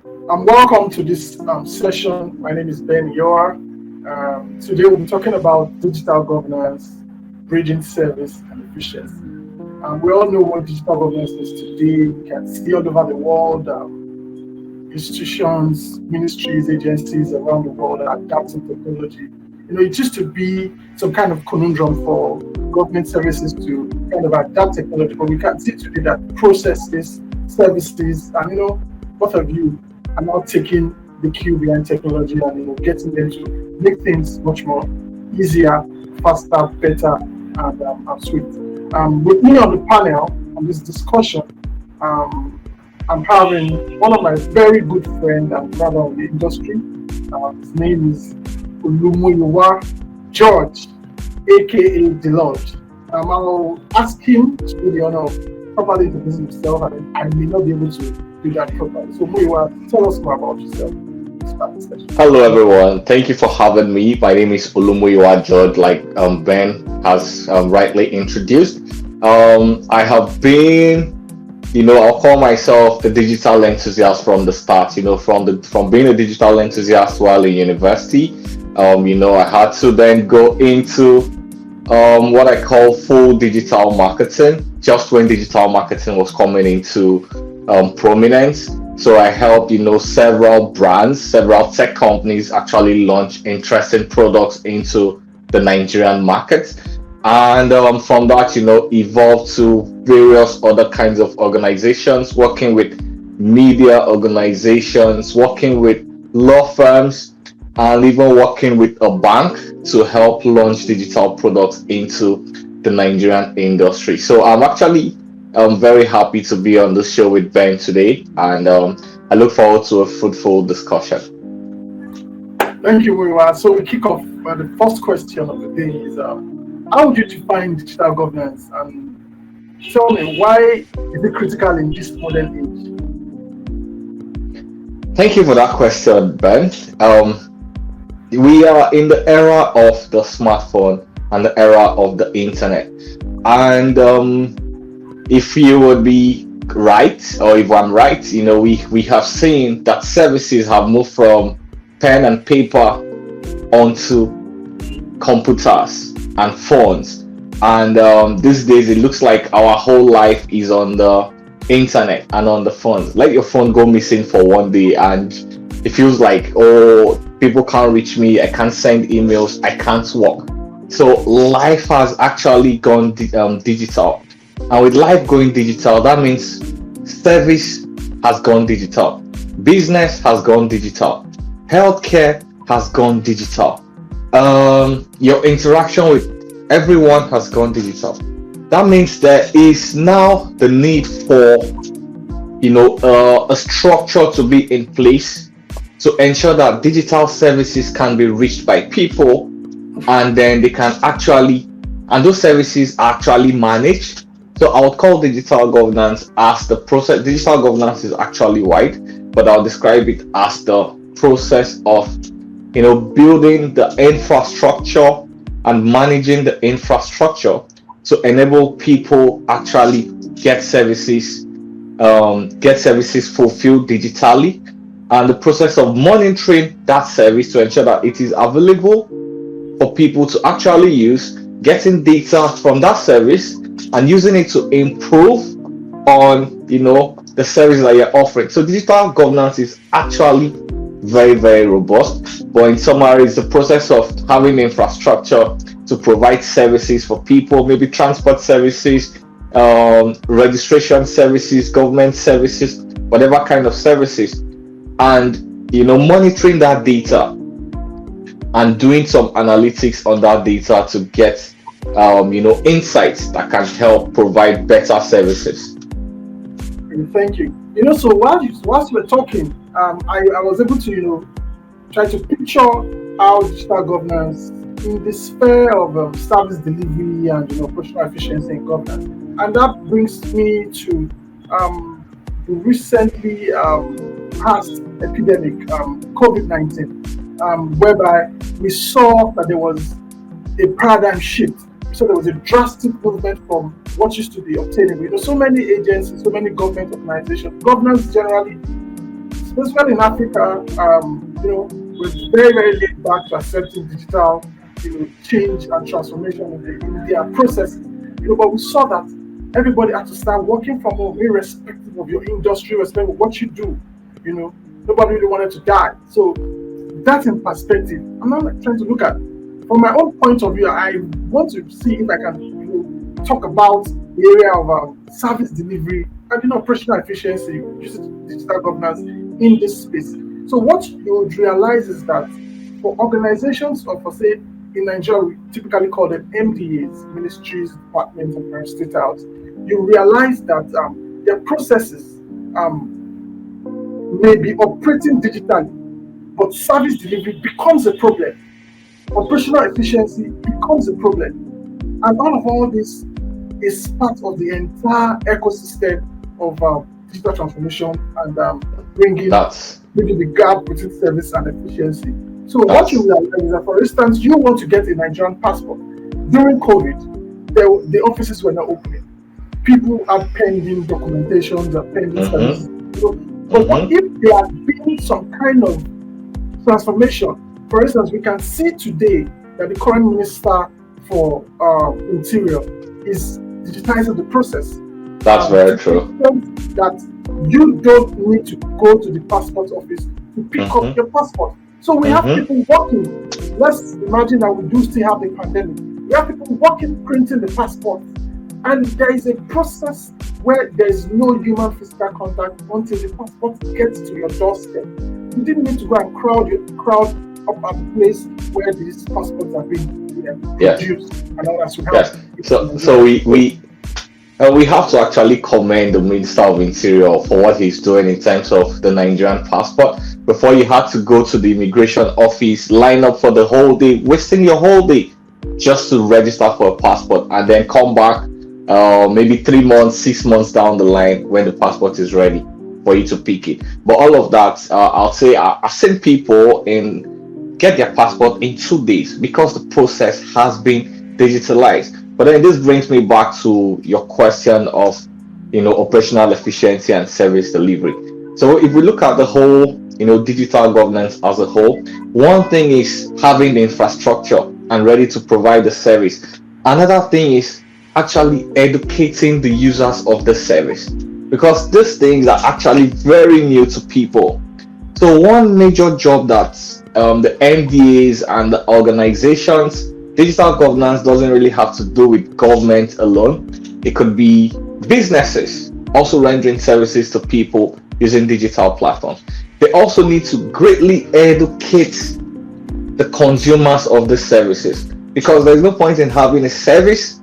Welcome to this session. My name is Ben Yor. Today we'll be talking about digital governance, bridging service and efficiency. We all know what digital governance is today. We can see all over the world institutions, ministries, agencies around the world are adapting technology. It used to be some kind of conundrum for government services to kind of adapt technology, but we can see today that processes, services, and both of you are now taking the cue behind technology and getting them to make things much more easier, faster, better, and sweet. With me on the panel on this discussion, um, I'm having one of my very good friend and brother of the industry. His name is Olumuyiwa George, aka Deloge. I'll ask him to do the honor of properly introducing himself, and I may not be able to do that properly. So, Muyiwa, tell us more about yourself. Start the session. Hello, everyone. Thank you for having me. My name is Olumuyiwa George, like Ben has rightly introduced. I have been, I'll call myself a digital enthusiast from the start. From being a digital enthusiast while in university. I had to then go into what I call full digital marketing, just when digital marketing was coming into prominence. So I helped, several brands, several tech companies actually launch interesting products into the Nigerian market. And from that, evolved to various other kinds of organizations, working with media organizations, working with law firms, and even working with a bank to help launch digital products into the Nigerian industry. So I'm very happy to be on the show with Ben today, and I look forward to a fruitful discussion. Thank you, Muyiwa. So, we kick off. The first question of the day is how would you define digital governance? And tell me, why is it critical in this modern Thank you for that question, Ben. We are in the era of the smartphone and the era of the internet, and if you would be right, or if I'm right, we have seen that services have moved from pen and paper onto computers and phones. And these days, it looks like our whole life is on the internet and on the phone. Let your phone go missing for one day, and it feels like, oh, people can't reach me, I can't send emails, I can't work. So life has actually gone digital. And with life going digital, that means service has gone digital, business has gone digital, healthcare has gone digital. Your interaction with everyone has gone digital. That means there is now the need for a structure to be in place to ensure that digital services can be reached by people, and then they can actually, and those services are actually managed. So I would call digital governance as the process. Digital governance is actually wide, but I'll describe it as the process of building the infrastructure and managing the infrastructure to enable people actually get services fulfilled digitally, and the process of monitoring that service to ensure that it is available for people to actually use, getting data from that service and using it to improve on the service that you're offering. So digital governance is actually very, very robust, but in summary, it's the process of having infrastructure to provide services for people, maybe transport services, registration services, government services, whatever kind of services, and monitoring that data and doing some analytics on that data to get insights that can help provide better services. Thank you. So whilst you were talking, I was able to, try to picture how digital governance in the sphere of service delivery and operational efficiency in governance. And that brings me to the recently past epidemic, COVID-19, whereby we saw that there was a paradigm shift. So there was a drastic movement from what used to be obtainable. So many agencies, so many government organizations, governance generally especially in Africa, we're very, very laid back to accepting digital, change and transformation in their processes. But we saw that everybody had to start working from home, irrespective of your industry, irrespective of what you do. Nobody really wanted to die. So that's in perspective. I'm not trying to look at from my own point of view. I want to see if I can, talk about the area of service delivery and operational efficiency using digital governance in this space. So what you would realize is that for organizations, or for say in Nigeria, we typically call them MDAs, ministries, departments, and parastatals, you realize that their processes may be operating digitally, but service delivery becomes a problem. Operational efficiency becomes a problem. And all this is part of the entire ecosystem of digital transformation and bringing the gap between service and efficiency. So what you realize is that, for instance, you want to get a Nigerian passport. During COVID, the offices were not opening. People are pending documentations, are pending services. But what if there has been some kind of transformation? For instance, we can see today that the current minister for Interior is digitizing the process. That's very true. That you don't need to go to the passport office to pick up your passport. So we have people working. Let's imagine that we do still have the pandemic. We have people working, printing the passport. And there is a process where there is no human physical contact until the passport gets to your doorstep. You didn't need to go and crowd up at the place where these passports are being produced and all that. So we have to actually commend the Minister of Interior for what he's doing in terms of the Nigerian passport. Before, you had to go to the immigration office, line up for the whole day, wasting your whole day just to register for a passport, and then come back maybe 3 months, 6 months down the line when the passport is ready for you to pick it. But all of that, I'll say I've seen people get their passport in 2 days because the process has been digitalized. But then this brings me back to your question of operational efficiency and service delivery. So if we look at the whole digital governance as a whole, one thing is having the infrastructure and ready to provide the service. Another thing is actually educating the users of the service, because these things are actually very new to people. So one major job that the MDAs and the organizations, digital governance doesn't really have to do with government alone. It could be businesses also rendering services to people using digital platforms. They also need to greatly educate the consumers of the services, because there's no point in having a service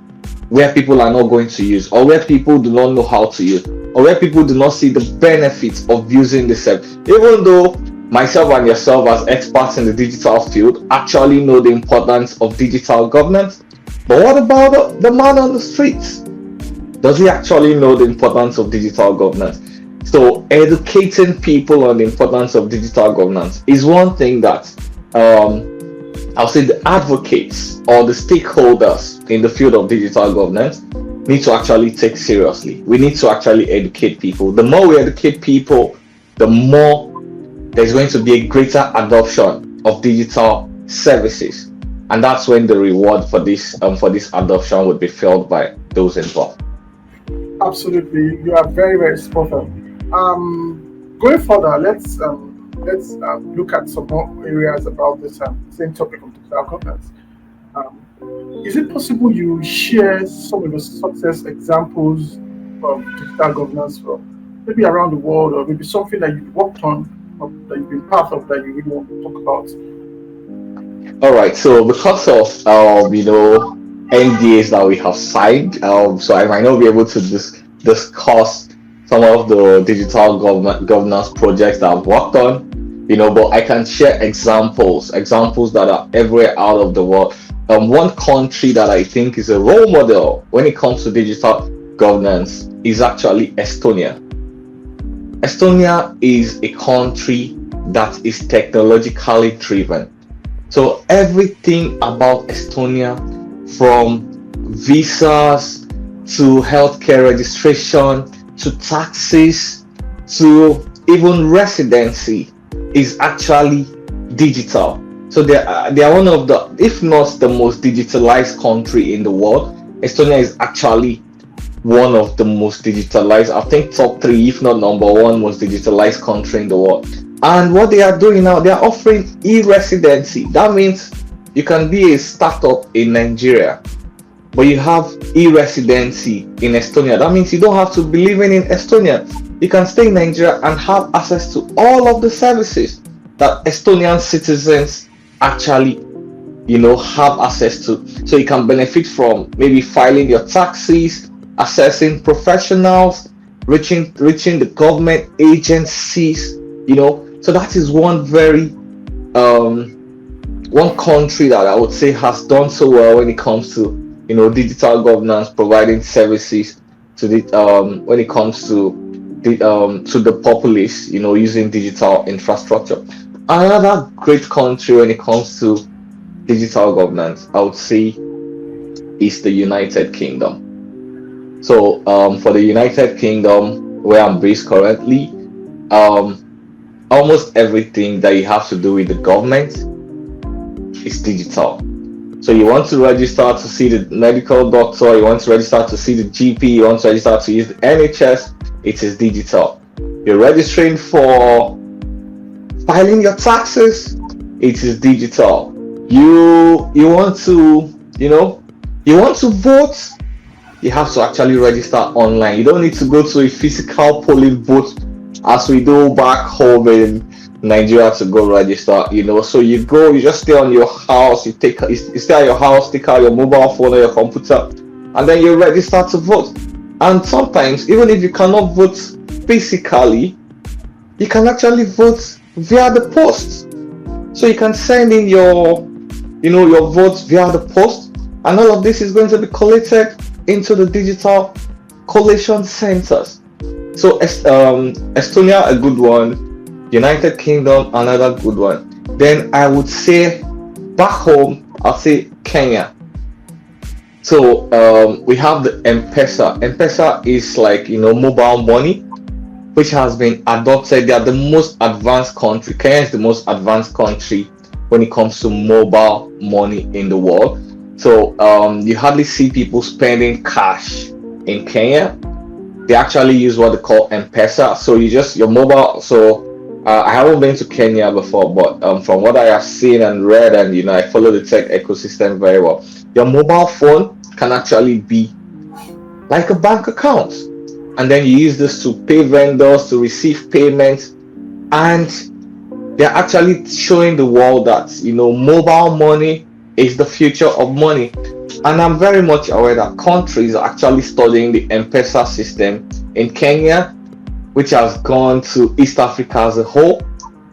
where people are not going to use, or where people do not know how to use, or where people do not see the benefits of using the service. Even though myself and yourself as experts in the digital field actually know the importance of digital governance, but what about the man on the streets? Does he actually know the importance of digital governance? So educating people on the importance of digital governance is one thing that I'll say the advocates or the stakeholders in the field of digital governance need to actually take seriously. We need to actually educate people. The more we educate people, the more there's going to be a greater adoption of digital services, and that's when the reward for this adoption would be felt by those involved. Absolutely, you are very, very spot on. Going further, let's look at some more areas about this same topic of digital governance. Is it possible you share some of the success examples of digital governance from maybe around the world, or maybe something that you've worked on or that you've been part of that you really want to talk about? All right. So because of NDAs that we have signed, so I might not be able to discuss some of the digital governance projects that I've worked on, but I can share examples that are everywhere out of the world. One country that I think is a role model when it comes to digital governance is actually Estonia. Estonia is a country that is technologically driven. So everything about Estonia, from visas to healthcare registration to taxes to even residency is actually digital. So they are one of the, if not the most digitalized country in the world. Estonia is actually one of the most digitalized, I think top three, if not number one most digitalized country in the world. And what they are doing now, they are offering e-residency. That means you can be a startup in Nigeria, but you have e-residency in Estonia. That means you don't have to be living in Estonia. You can stay in Nigeria and have access to all of the services that Estonian citizens actually, have access to. So you can benefit from maybe filing your taxes, accessing professionals, reaching the government agencies. So that is one country that I would say has done so well when it comes to digital governance, providing services to the when it comes to the populace, using digital infrastructure. Another great country when it comes to digital governance, I would say, is the United Kingdom. So for the United Kingdom, where I'm based currently, almost everything that you have to do with the government is digital. So you want to register to see the medical doctor, you want to register to see the GP, you want to register to use the NHS, it is digital. You're registering for filing your taxes, it is digital. You want to vote, you have to actually register online. You don't need to go to a physical polling booth as we do back home in Nigeria to go register. So you just stay on your house, you stay at your house, take out your mobile phone or your computer, and then you register to vote. And sometimes, even if you cannot vote physically, you can actually vote via the post. So you can send in your votes via the post, and all of this is going to be collated into the digital collation centers. So Estonia, a good one. United Kingdom, another good one. Then I would say back home, I'll say Kenya. So we have the M-Pesa. M-Pesa is like mobile money, which has been adopted. They are the most advanced country. Kenya is the most advanced country when it comes to mobile money in the world. So you hardly see people spending cash in Kenya. They actually use what they call M-Pesa. So your mobile. So I haven't been to Kenya before, but from what I have seen and read, and I follow the tech ecosystem very well. Your mobile phone can actually be like a bank account, and then you use this to pay vendors, to receive payments, and they're actually showing the world that mobile money is the future of money. And I'm very much aware that countries are actually studying the M-Pesa system in Kenya, which has gone to East Africa as a whole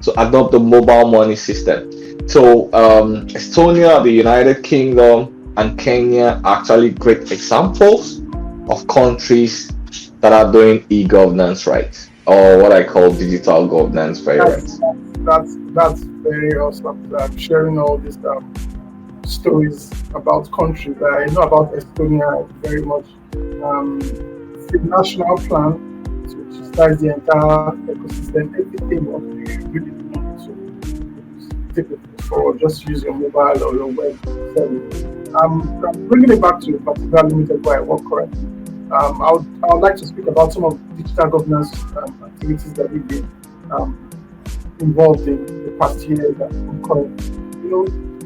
to adopt the mobile money system. So Estonia, the United Kingdom, and Kenya are actually great examples of countries that are doing e-governance right, or what I call digital governance very right. That's very awesome. Sharing all these stories about countries. I know about Estonia very much. The national plan to digitize the entire ecosystem, everything what you really need to take it forward. Just use your mobile or your web service. I'm bringing it back to a particular limited where I work currently. I would like to speak about some of the digital governance activities that we've been involved in the past year that I'm currently.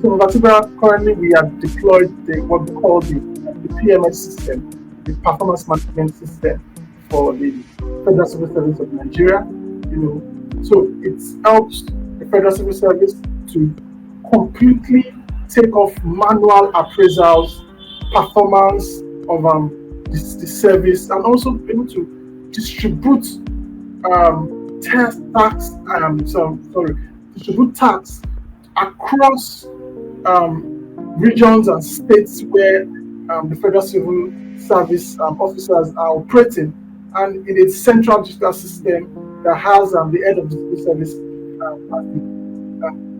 So in particular, currently we have deployed what we call the PMS system, the performance management system for the Federal Civil Service of Nigeria. So it helps the Federal Civil Service to completely take off manual appraisals, performance of the service, and also be able to distribute distribute tax across regions and states where the Federal Civil Service officers are operating, and in a central digital system that has the head of the civil service as the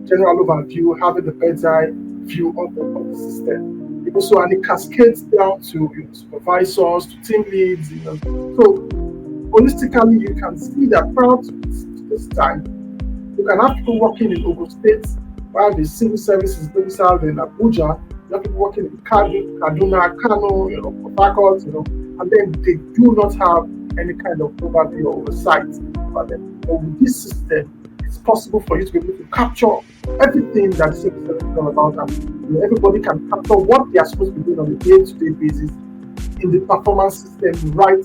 general overview, having the bird's eye view of the system. And it cascades down to supervisors, to team leads. So holistically, you can see that prior to this time, you can have people working in Ogun State while the civil service is domiciled in Abuja. You have people working in Kaduna, Kano, Port Harcourt, and then they do not have any kind of overview or oversight about them. But with this system, it's possible for you to be able to capture everything that civil service is all about, and everybody can capture what they are supposed to be doing on a day-to-day basis in the performance system, right?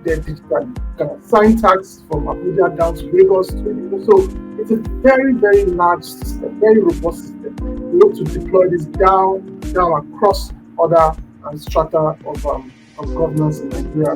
The digital. You can assign tags from Abuja down to Lagos. So it's a very, very large system, very robust system. We hope to deploy this down across other strata of governance in Nigeria,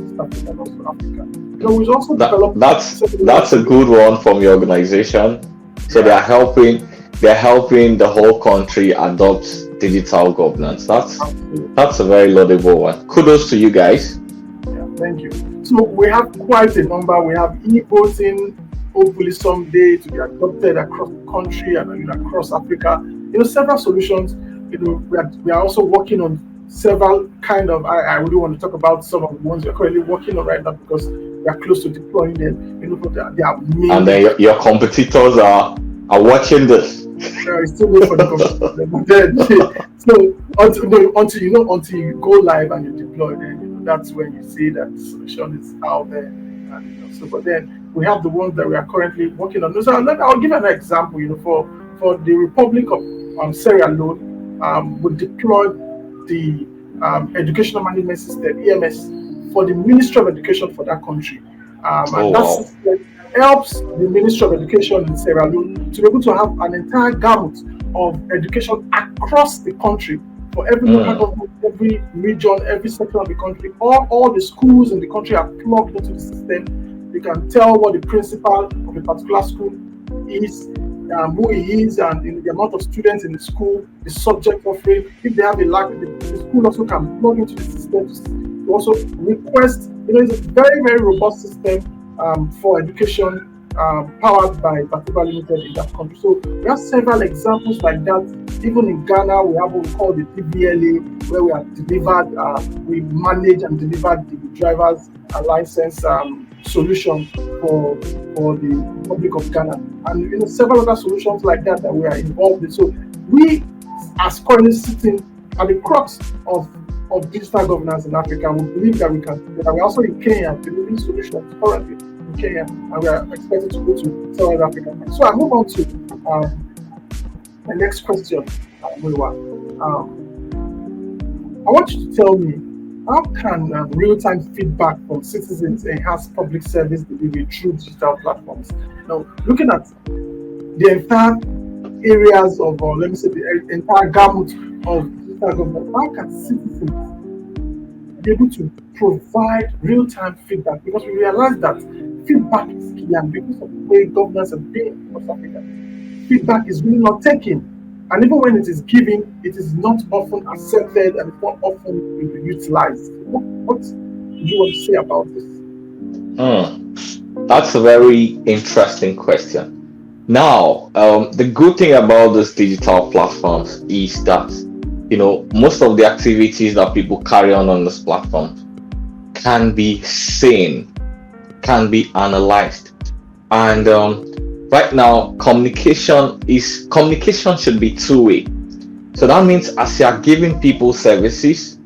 East Africa, and also Africa. We've also developed. That's a good one from your organization. So they're helping the whole country adopt digital governance. That's a very laudable one. Kudos to you guys. Yeah, thank you. So we have quite a number. We have e-voting, hopefully someday to be adopted across the country and across Africa. Several solutions. We are also working on several kind of. I really want to talk about some of the ones we're currently working on right now because we are close to deploying them. They are many. And then your competitors are watching this. It's still wait for the competitor. So until you go live and you deploy, then that's when you see that the solution is out there. And but then we have the ones that we are currently working on. So I'll give an example. For the Republic of Sierra Leone, we deployed the Educational Management System (EMS) for the Ministry of Education for that country, and that system helps the Ministry of Education in Sierra Leone to be able to have an entire gamut of education across the country for every local government, every region, every section of the country. All the schools in the country are plugged into the system. They can tell what the principal of a particular school is, who he is, and the amount of students in the school, the subject offering. If they have a lack, the school also can plug into the system to also request. It's a very, very robust system for education powered by Batiba Limited in that country. So we have several examples like that. Even in Ghana, we have what we call the DVLA, where we have delivered, we manage and delivered the driver's license solution for the Republic of Ghana, and several other solutions like that we are involved in. So we are currently sitting at the crux of digital governance in Africa. We believe that we can do that. We're also in Kenya delivering solutions currently in Kenya, and we are expected to go to South Africa. So I move on to my next question, Muyiwa. I want you to tell me, how can real-time feedback from citizens enhance public service delivery through digital platforms? Now, looking at the entire areas of, let me say, the entire gamut of digital government, how can citizens be able to provide real-time feedback? Because we realize that feedback is key, and because of the way governance has been in South Africa, feedback is really not taken. And even when it is given, it is not often accepted and it's not often utilized. What do you want to say about this? That's a very interesting question. Now, the good thing about these digital platforms is that, most of the activities that people carry on this platform can be seen, can be analyzed. And right now, communication should be two-way. So that means as you are giving people services,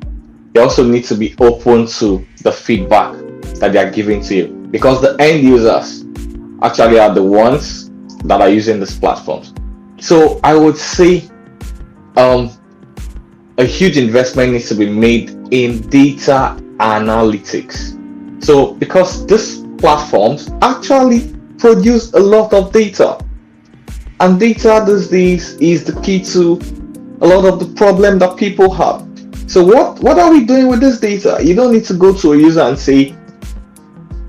they also need to be open to the feedback that they are giving to you, because the end users actually are the ones that are using these platforms. So I would say a huge investment needs to be made in data analytics. So because these platforms actually produce a lot of data, and data these days is the key to a lot of the problem that people have. So what are we doing with this data? You don't need to go to a user and say,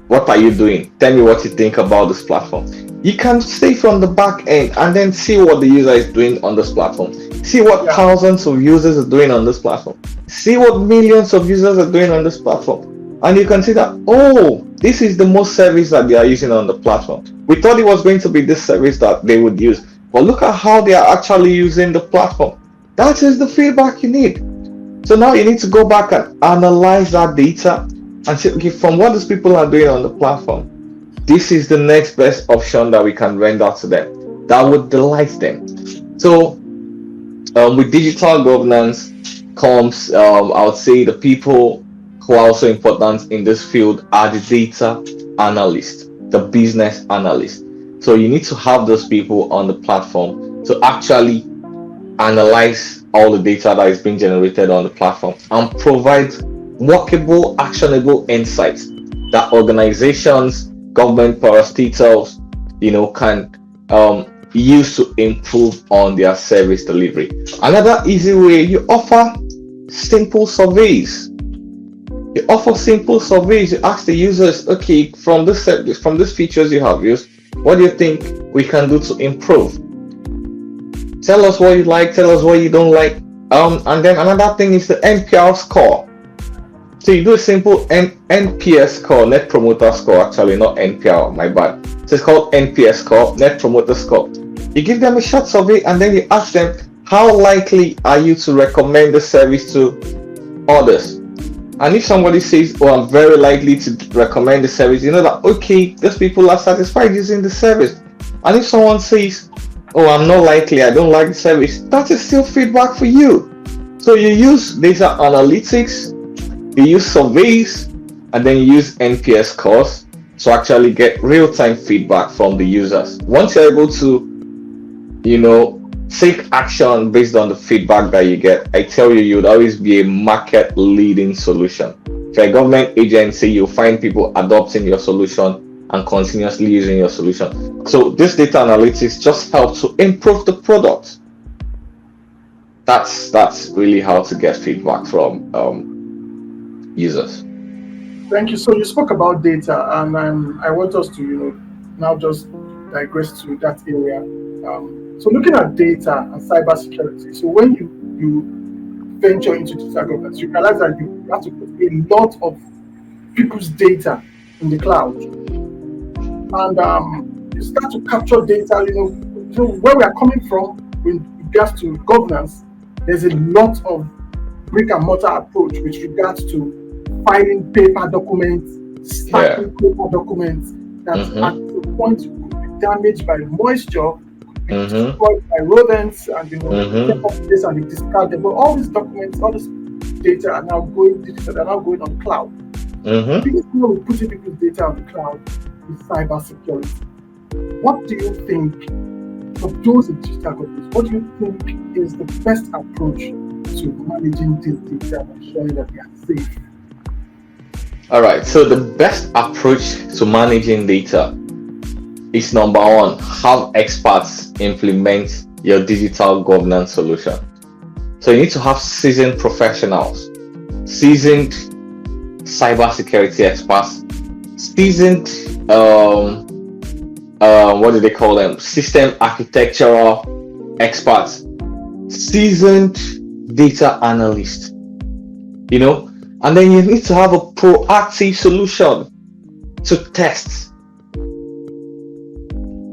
what are you doing? Tell me what you think about this platform. You can stay from the back end and then see what the user is doing on this platform. See what thousands of users are doing on this platform. See what millions of users are doing on this platform. And you can see that, this is the most service that they are using on the platform. We thought it was going to be this service that they would use, but look at how they are actually using the platform. That is the feedback you need. So now you need to go back and analyze that data and say, okay, from what these people are doing on the platform, this is the next best option that we can render to them that would delight them. So with digital governance comes, I would say, the people who are also important in this field are the data analysts, the business analysts. So you need to have those people on the platform to actually analyze all the data that is being generated on the platform and provide workable, actionable insights that organizations, government parastatals, can use to improve on their service delivery. Another easy way, you offer simple surveys. You ask the users, okay, from these features you have used, what do you think we can do to improve? Tell us what you like, tell us what you don't like. And then another thing is the NPR score. So you do a simple NPS score, Net Promoter Score, actually, not NPR, my bad. So it's called NPS score, Net Promoter Score. You give them a short survey and then you ask them, how likely are you to recommend the service to others? And if somebody says, oh, I'm very likely to recommend the service, you know that, okay, those people are satisfied using the service. And if someone says, oh, I'm not likely, I don't like the service, that is still feedback for you. So you use data analytics, you use surveys, and then you use NPS scores to actually get real-time feedback from the users. Once you're able to, take action based on the feedback that you get, I tell you, you'd always be a market-leading solution. If you're a government agency, you'll find people adopting your solution and continuously using your solution. So this data analytics just helps to improve the product. That's really how to get feedback from users. Thank you. So you spoke about data, and I want us to, now just digress to that area. So looking at data and cybersecurity. So when you venture into digital governance, you realize that you have to put a lot of people's data in the cloud, and you start to capture data. So where we are coming from with regards to governance, there's a lot of brick and mortar approach with regards to filing paper documents, stacking paper documents that at the point could be damaged by moisture, could be destroyed by rodents, and take up this and be discarded. But all these documents, all this data are now going digital, they're now going on cloud. The biggest thing with putting people's data on the cloud is cybersecurity. What do you think, for those in digital governance, what do you think is the best approach to managing this data and ensuring that they are safe? All right, so the best approach to managing data is, number one, have experts implement your digital governance solution. So you need to have seasoned professionals, seasoned cybersecurity experts, seasoned what do they call them? System architectural experts, seasoned data analysts, and then you need to have a proactive solution to test.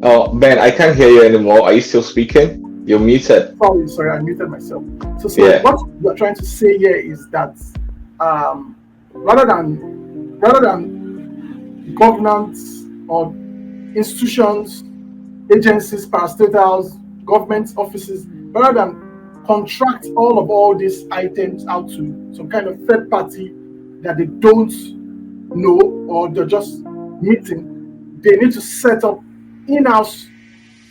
Oh, Ben, I can't hear you anymore. Are you still speaking? You're muted. Sorry, I muted myself. So what you're trying to say here is that rather than governance or institutions, agencies, parastatals, government offices, rather than contract all these items out to some kind of third party that they don't know or they're just meeting, they need to set up in-house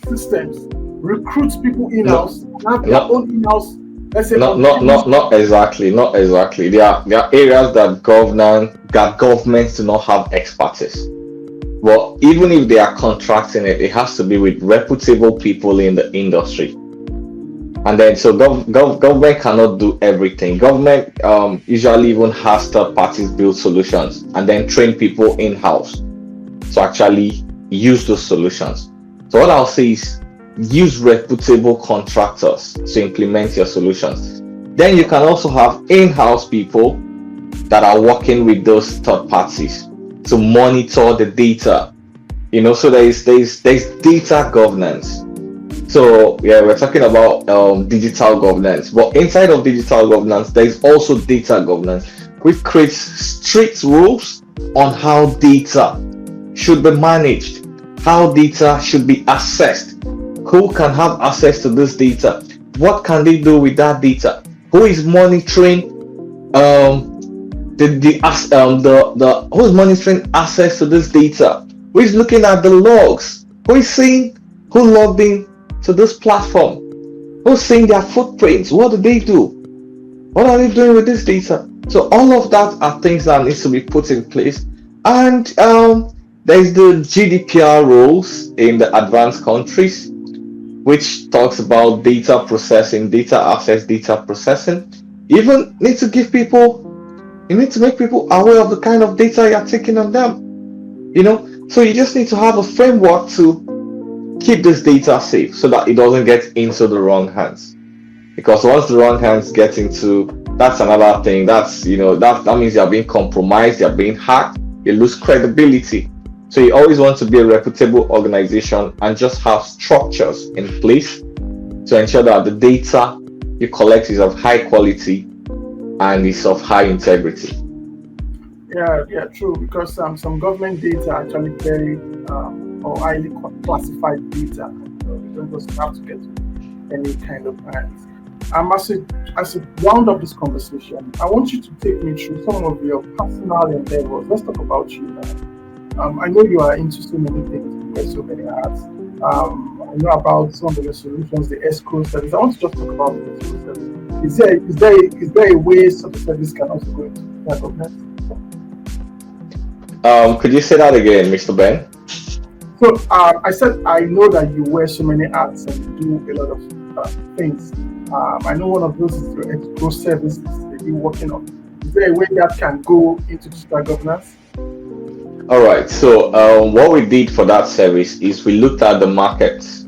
systems, recruit people in-house, have their own in-house. Let's say not exactly. There are areas that governments do not have expertise. Well, even if they are contracting it has to be with reputable people in the industry. And then, so government cannot do everything. Government usually even has third parties build solutions and then train people in-house to actually use those solutions. So what I'll say is use reputable contractors to implement your solutions. Then you can also have in-house people that are working with those third parties to monitor the data. So there's data governance. So we're talking about digital governance, but inside of digital governance, there's also data governance, which creates strict rules on how data should be managed, how data should be accessed, who can have access to this data, what can they do with that data, who is monitoring who is monitoring access to this data, who is looking at the logs, who is seeing who logged in to this platform, who's seeing their footprints, what do they do, what are they doing with this data. So all of that are things that needs to be put in place. And there's the GDPR rules in the advanced countries, which talks about data processing, data access, data processing. You even need to give people, you need to make people aware of the kind of data you're taking on them. So you just need to have a framework to keep this data safe so that it doesn't get into the wrong hands. Because once the wrong hands get into, that's another thing. That's that means you're being compromised, you're being hacked, you lose credibility. So you always want to be a reputable organization and just have structures in place to ensure that the data you collect is of high quality and is of high integrity. Yeah, true. Because some government data are actually very or highly classified data. You don't just have to get any kind of hands. As a round up this conversation, I want you to take me through some of your personal endeavors. Let's talk about you now. I know you are into so many things, you wear so many hats. I know about some of the solutions, the escrow service. I want to just talk about the escrow service. Is there a way such a service can also go into that government? Could you say that again, Mr. Ben? So I said I know that you wear so many hats and you do a lot of things. I know one of those is your escrow services that you're working on. Is there a way that can go into digital governance? All right. So what we did for that service is we looked at the markets,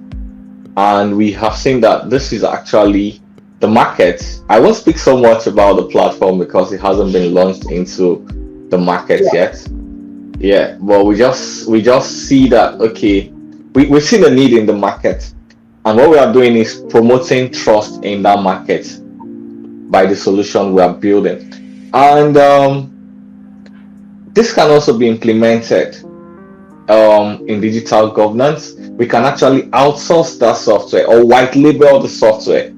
and we have seen that this is actually the market. I won't speak so much about the platform because it hasn't been launched into the market yet. Yeah, but we just see that we've seen the need in the market, and what we are doing is promoting trust in that market by the solution we are building. And this can also be implemented in digital governance. We can actually outsource that software or white label the software,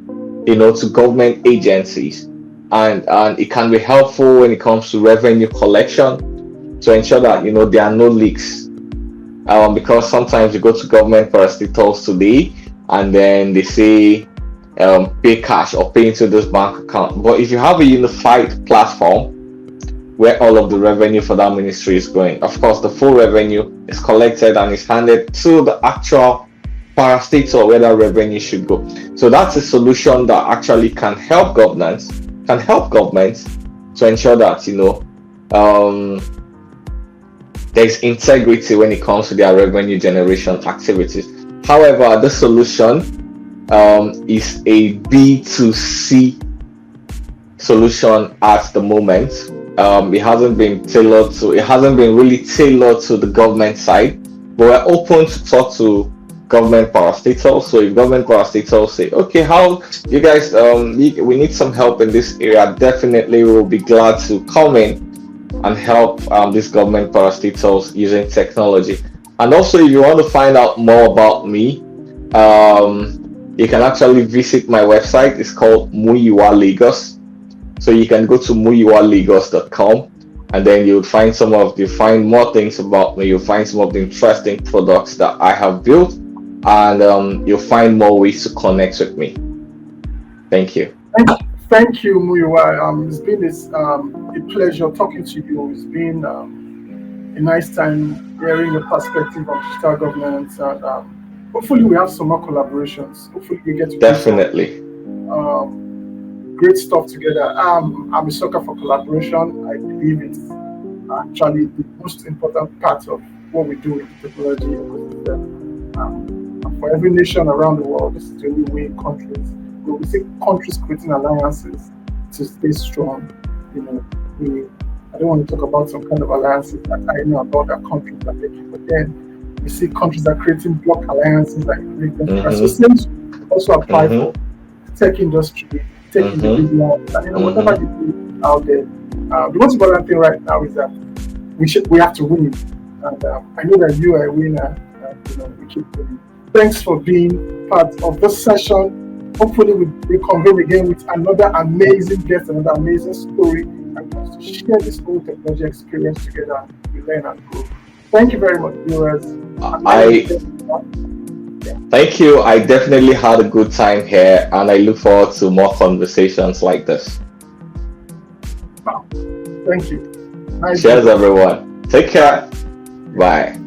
to government agencies, and it can be helpful when it comes to revenue collection to ensure that there are no leaks. Because sometimes you go to government parastatals today and then they say pay cash or pay into this bank account. But if you have a unified platform where all of the revenue for that ministry is going, of course the full revenue is collected and is handed to the actual parastatal where that revenue should go. So that's a solution that actually can help governments to ensure that there's integrity when it comes to their revenue generation activities. However, the solution is a B2C solution at the moment. It hasn't been really tailored to the government side, but we're open to talk to government parastatals. So if government parastatals say, okay, how you guys we need some help in this area, definitely we will be glad to come in and help these government parastatals using technology. And also, if you want to find out more about me, you can actually visit my website. It's called Muyiwa Lagos. So you can go to muyiwalagos.com, and then you'll find more things about me. You'll find some of the interesting products that I have built, and you'll find more ways to connect with me. Thank you. Thank you, Muyiwa. It's been a pleasure talking to you. It's been a nice time hearing your perspective on digital governance, and hopefully we have some more collaborations. Hopefully we get to definitely great stuff together. I'm a sucker for collaboration. I believe it's actually the most important part of what we do with technology. And for every nation around the world, this is the only way countries. We see countries creating alliances to stay strong. I don't want to talk about some kind of alliances that I know about that countries are making, but then we see countries are creating block alliances that create them. So same also apply for tech industry, tech individuals, and whatever you do out there. The most important thing right now is that we have to win. And I know that you are a winner. And, we keep winning. Thanks for being part of this session. Hopefully, we convene again with another amazing guest, another amazing story, and to share this whole technology experience together. We learn and grow. Thank you very much, viewers. Thank you. I definitely had a good time here, and I look forward to more conversations like this. Thank you. Cheers, everyone. Take care. Bye.